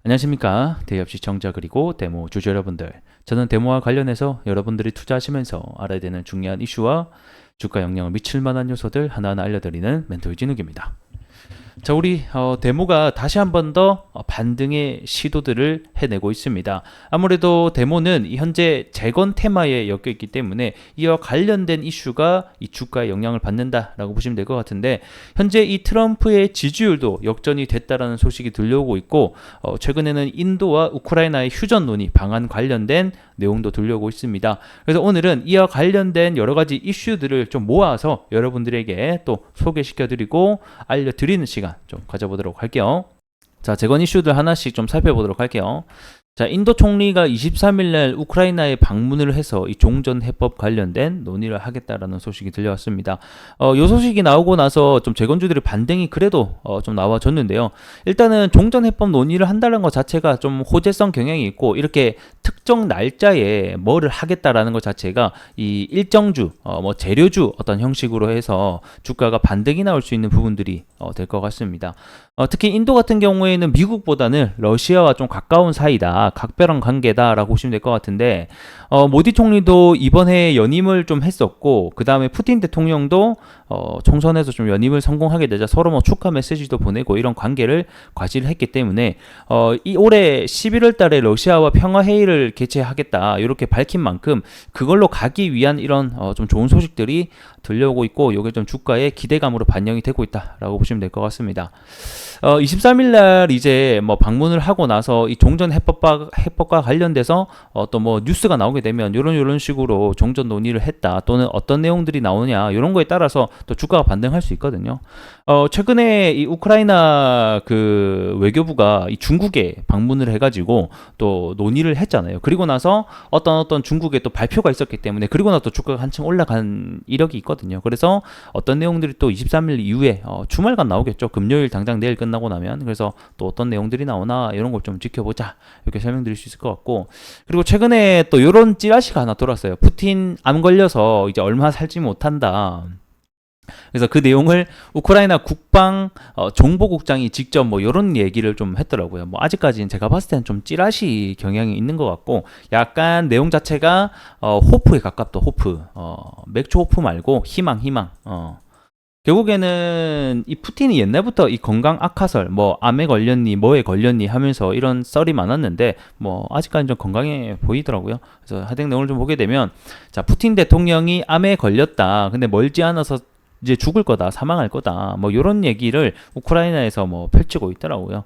안녕하십니까. 대기업 시청자 그리고 데모 주주 여러분들. 저는 데모와 관련해서 여러분들이 투자하시면서 알아야 되는 중요한 이슈와 주가 영향을 미칠 만한 요소들 하나하나 알려드리는 멘토 유진욱입니다. 자, 우리 데모가 다시 한 번 더 반등의 시도들을 해내고 있습니다. 아무래도 데모는 현재 재건 테마에 엮여 있기 때문에 이와 관련된 이슈가 이 주가에 영향을 받는다라고 보시면 될 것 같은데, 현재 이 트럼프의 지지율도 역전이 됐다라는 소식이 들려오고 있고, 최근에는 인도와 우크라이나의 휴전 논의 방안 관련된 내용도 들려오고 있습니다. 그래서 오늘은 이와 관련된 여러 가지 이슈들을 좀 모아서 여러분들에게 또 소개시켜드리고 알려드리는 시간 좀 가져보도록 할게요. 자, 재건 이슈들 하나씩 좀 살펴보도록 할게요. 자, 인도 총리가 23일날 우크라이나에 방문을 해서 이 종전 해법 관련된 논의를 하겠다라는 소식이 들려왔습니다. 이 소식이 나오고 나서 좀 재건주들의 반등이 그래도 좀 나와줬는데요. 일단은 종전 해법 논의를 한다는 것 자체가 좀 호재성 경향이 있고, 이렇게 특정 날짜에 뭐를 하겠다라는 것 자체가 이 일정주, 뭐 재료주 어떤 형식으로 해서 주가가 반등이 나올 수 있는 부분들이 될 것 같습니다. 특히 인도 같은 경우에는 미국보다는 러시아와 좀 가까운 사이다, 각별한 관계다라고 보시면 될 것 같은데, 모디 총리도 이번 해에 연임을 좀 했었고, 그 다음에 푸틴 대통령도 총선에서 좀 연임을 성공하게 되자 서로 뭐 축하 메시지도 보내고 이런 관계를 과시를 했기 때문에 이 올해 11월 달에 러시아와 평화회의를 개최하겠다 이렇게 밝힌 만큼 그걸로 가기 위한 이런 좀 좋은 소식들이 들려오고 있고, 이게 좀 주가의 기대감으로 반영이 되고 있다라고 보시면 될 것 같습니다. 23일 날 이제 뭐 방문을 하고 나서 이 종전 해법과 관련돼서 또 뭐 뉴스가 나오게 되면 이런 식으로 종전 논의를 했다, 또는 어떤 내용들이 나오냐 이런 거에 따라서 또 주가가 반등할 수 있거든요. 최근에 이 우크라이나 그 외교부가 이 중국에 방문을 해가지고 또 논의를 했잖아요. 그리고 나서 어떤 중국의 또 발표가 있었기 때문에, 그리고 나서 또 주가가 한층 올라간 이력이 있거든요. 그래서 어떤 내용들이 또 23일 이후에 주말간 나오겠죠. 금요일 당장 내일 끝나고 나면. 그래서 또 어떤 내용들이 나오나 이런 걸 좀 지켜보자, 이렇게 설명드릴 수 있을 것 같고, 그리고 최근에 또 이런 찌라시가 하나 돌았어요. 푸틴 암 걸려서 이제 얼마 살지 못한다. 그래서 그 내용을 우크라이나 국방 정보국장이 직접 뭐 이런 얘기를 좀 했더라고요. 뭐 아직까지는 제가 봤을 때는 좀 찌라시 경향이 있는 것 같고, 약간 내용 자체가 호프에 가깝다. 호프, 맥주 호프 말고 희망. 결국에는 이 푸틴이 옛날부터 이 건강 악화설, 뭐 암에 걸렸니 뭐에 걸렸니 하면서 이런 썰이 많았는데, 뭐 아직까지 좀 건강해 보이더라고요. 그래서 하여튼 내용을 좀 보게 되면, 자, 푸틴 대통령이 암에 걸렸다, 근데 멀지 않아서 이제 죽을 거다, 사망할 거다, 뭐 이런 얘기를 우크라이나에서 뭐 펼치고 있더라고요.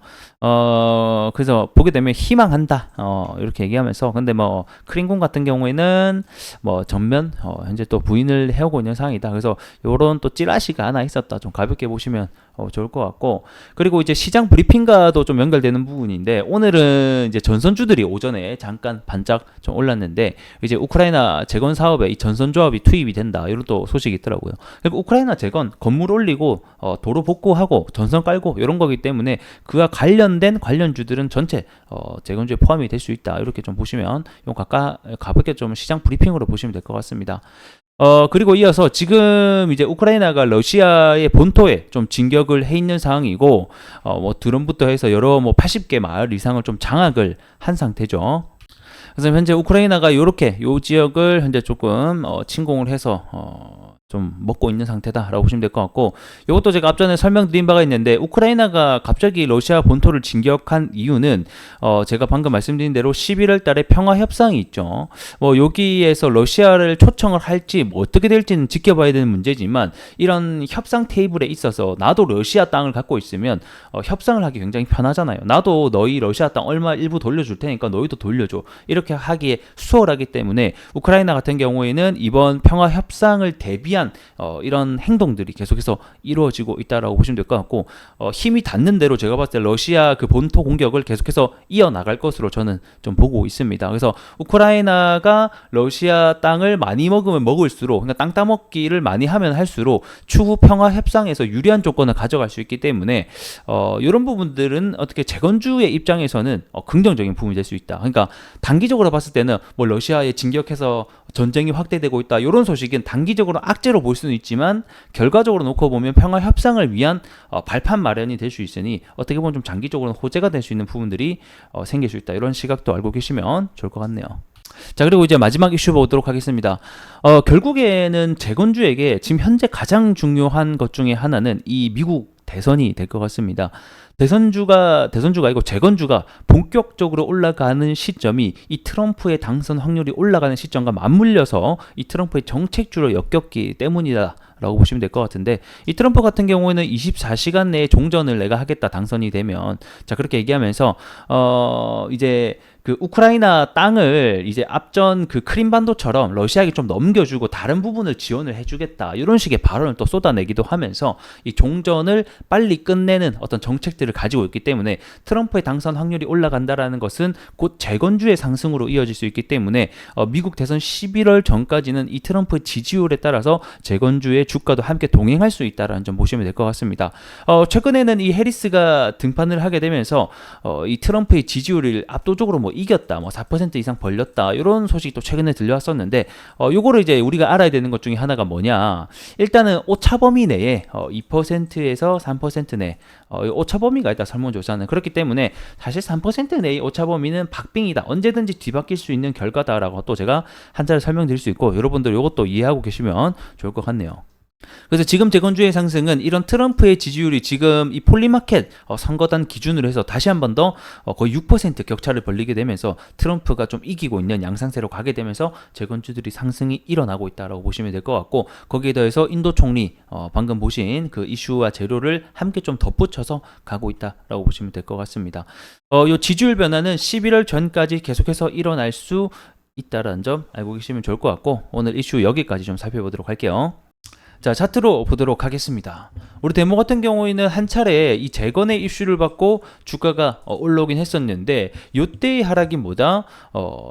그래서 보게 되면 희망한다, 이렇게 얘기하면서, 근데 뭐 크림군 같은 경우에는 뭐 전면 현재 또 부인을 해오고 있는 상황이다. 그래서 요런 또 찌라시가 하나 있었다, 좀 가볍게 보시면 좋을 것 같고, 그리고 이제 시장 브리핑과도 좀 연결되는 부분인데, 오늘은 이제 전선주들이 오전에 잠깐 반짝 좀 올랐는데, 이제 우크라이나 재건 사업에 이 전선조합이 투입이 된다, 이런 또 소식이 있더라고요. 그리고 우크라이나 재건 건물 올리고 도로 복구하고 전선 깔고 이런 거기 때문에 그와 관련된 관련주들은 전체 재건주에 포함이 될 수 있다, 이렇게 좀 보시면 가볍게 좀 시장 브리핑으로 보시면 될 것 같습니다. 그리고 이어서 지금 이제 우크라이나가 러시아의 본토에 좀 진격을 해 있는 상황이고, 뭐 드론부터 해서 여러 뭐 80개 마을 이상을 좀 장악을 한 상태죠. 그래서 현재 우크라이나가 요렇게 요 지역을 현재 조금 침공을 해서 좀 먹고 있는 상태다라고 보시면 될 것 같고, 이것도 제가 앞전에 설명드린 바가 있는데, 우크라이나가 갑자기 러시아 본토를 진격한 이유는 제가 방금 말씀드린 대로 11월 달에 평화 협상이 있죠. 뭐 여기에서 러시아를 초청을 할지 뭐 어떻게 될지는 지켜봐야 되는 문제지만, 이런 협상 테이블에 있어서 나도 러시아 땅을 갖고 있으면 협상을 하기 굉장히 편하잖아요. 나도 너희 러시아 땅 얼마 일부 돌려줄 테니까 너희도 돌려줘, 이렇게 하기에 수월하기 때문에 우크라이나 같은 경우에는 이번 평화 협상을 대비한 이런 행동들이 계속해서 이루어지고 있다라고 보시면 될 것 같고, 힘이 닿는 대로 제가 봤을 때 러시아 그 본토 공격을 계속해서 이어나갈 것으로 저는 좀 보고 있습니다. 그래서 우크라이나가 러시아 땅을 많이 먹으면 먹을수록, 그러니까 땅 따먹기를 많이 하면 할수록 추후 평화 협상에서 유리한 조건을 가져갈 수 있기 때문에 이런 부분들은 어떻게 재건주의 입장에서는 긍정적인 부분이 될 수 있다. 그러니까 단기적으로 봤을 때는 뭐 러시아에 진격해서 전쟁이 확대되고 있다. 이런 소식은 단기적으로 악재로 볼 수는 있지만 결과적으로 놓고 보면 평화 협상을 위한 발판 마련이 될 수 있으니 어떻게 보면 좀 장기적으로 호재가 될 수 있는 부분들이 생길 수 있다. 이런 시각도 알고 계시면 좋을 것 같네요. 자, 그리고 이제 마지막 이슈 보도록 하겠습니다. 결국에는 재건주에게 지금 현재 가장 중요한 것 중에 하나는 이 미국 대선이 될 것 같습니다. 대선주가 아니고 재건주가 본격적으로 올라가는 시점이 이 트럼프의 당선 확률이 올라가는 시점과 맞물려서 이 트럼프의 정책주로 엮였기 때문이다 라고 보시면 될 것 같은데, 이 트럼프 같은 경우에는 24시간 내에 종전을 내가 하겠다, 당선이 되면. 자, 그렇게 얘기하면서 이제 그 우크라이나 땅을 이제 앞전 그 크림반도처럼 러시아에게 좀 넘겨주고 다른 부분을 지원을 해주겠다, 이런 식의 발언을 또 쏟아내기도 하면서 이 종전을 빨리 끝내는 어떤 정책들을 가지고 있기 때문에 트럼프의 당선 확률이 올라간다라는 것은 곧 재건주의 상승으로 이어질 수 있기 때문에 미국 대선 11월 전까지는 이 트럼프의 지지율에 따라서 재건주의 주가도 함께 동행할 수 있다라는 점 보시면 될 것 같습니다. 최근에는 이 해리스가 등판을 하게 되면서 이 트럼프의 지지율을 압도적으로 뭐 이겼다, 뭐 4% 이상 벌렸다, 이런 소식이 또 최근에 들려왔었는데, 요거를 이제 우리가 알아야 되는 것 중에 하나가 뭐냐, 일단은 오차 범위 내에 2%에서 3% 내, 오차 범위가 있다, 설문조사는. 그렇기 때문에 사실 3% 내의 오차 범위는 박빙이다, 언제든지 뒤바뀔 수 있는 결과다라고 또 제가 한자를 설명드릴 수 있고, 여러분들 이것도 이해하고 계시면 좋을 것 같네요. 그래서 지금 재건주의 상승은 이런 트럼프의 지지율이 지금 이 폴리마켓 선거단 기준으로 해서 다시 한 번 더 거의 6% 격차를 벌리게 되면서 트럼프가 좀 이기고 있는 양상세로 가게 되면서 재건주들이 상승이 일어나고 있다라고 보시면 될 것 같고, 거기에 더해서 인도 총리 방금 보신 그 이슈와 재료를 함께 좀 덧붙여서 가고 있다라고 보시면 될 것 같습니다. 요 지지율 변화는 11월 전까지 계속해서 일어날 수 있다라는 점 알고 계시면 좋을 것 같고, 오늘 이슈 여기까지 좀 살펴보도록 할게요. 자, 차트로 보도록 하겠습니다. 우리 데모 같은 경우에는 한 차례 이 재건의 이슈를 받고 주가가 올라오긴 했었는데, 요때의 하락이 뭐다?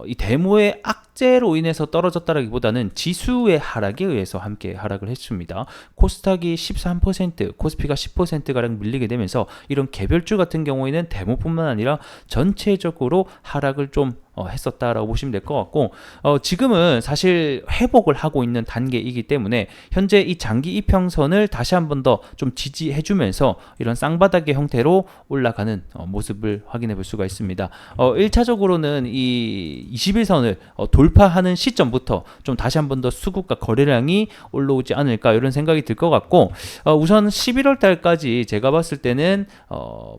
이 데모의 악재로 인해서 떨어졌다라기보다는 지수의 하락에 의해서 함께 하락을 했습니다. 코스닥이 13%, 코스피가 10%가량 밀리게 되면서 이런 개별주 같은 경우에는 데모뿐만 아니라 전체적으로 하락을 좀 했었다라고 보시면 될 것 같고, 지금은 사실 회복을 하고 있는 단계이기 때문에 현재 이 장기 이평선을 다시 한 번 더 좀 지지해주면서 이런 쌍바닥의 형태로 올라가는 모습을 확인해 볼 수가 있습니다. 1차적으로는 이 21선을 돌파하는 시점부터 좀 다시 한 번 더 수급과 거래량이 올라오지 않을까, 이런 생각이 들 것 같고, 우선 11월 달까지 제가 봤을 때는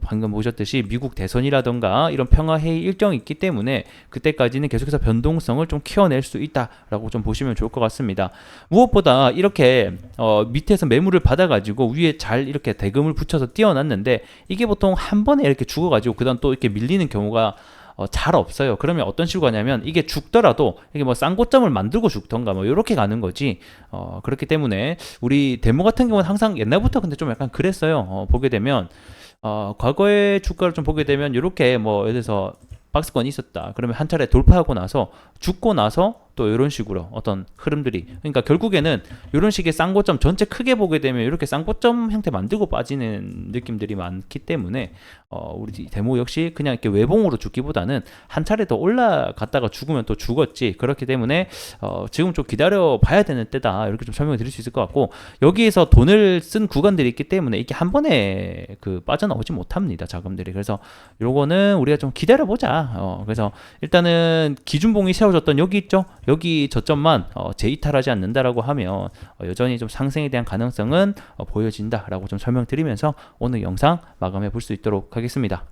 방금 보셨듯이 미국 대선이라던가 이런 평화회의 일정이 있기 때문에 그때까지는 계속해서 변동성을 좀 키워낼 수 있다라고 좀 보시면 좋을 것 같습니다. 무엇보다 이렇게 밑에서 매물을 받아가지고 위에 잘 이렇게 대금을 붙여서 띄워놨는데, 이게 보통 한 번에 이렇게 죽어가지고 그다음 또 이렇게 밀리는 경우가 잘 없어요. 그러면 어떤 식으로 가냐면, 이게 죽더라도 이게 뭐 쌍고점을 만들고 죽던가 뭐 이렇게 가는 거지. 그렇기 때문에 우리 데모 같은 경우는 항상 옛날부터 근데 좀 약간 그랬어요. 보게 되면 과거의 주가를 좀 보게 되면 이렇게 뭐 예를 들어서 박스권이 있었다, 그러면 한 차례 돌파하고 나서 죽고 나서 또 이런 식으로 어떤 흐름들이, 그러니까 결국에는 이런 식의 쌍고점 전체 크게 보게 되면 이렇게 쌍고점 형태 만들고 빠지는 느낌들이 많기 때문에 우리 데모 역시 그냥 이렇게 외봉으로 죽기보다는 한 차례 더 올라갔다가 죽으면 또 죽었지. 그렇기 때문에 지금 좀 기다려 봐야 되는 때다, 이렇게 좀 설명을 드릴 수 있을 것 같고, 여기에서 돈을 쓴 구간들이 있기 때문에 이게 한 번에 그 빠져나오지 못합니다, 자금들이. 그래서 요거는 우리가 좀 기다려 보자. 그래서 일단은 기준봉이 세워졌던 여기 있죠, 여기 저점만 재이탈하지 않는다라고 하면 여전히 좀 상승에 대한 가능성은 보여진다라고 좀 설명드리면서 오늘 영상 마감해 볼 수 있도록 하겠습니다.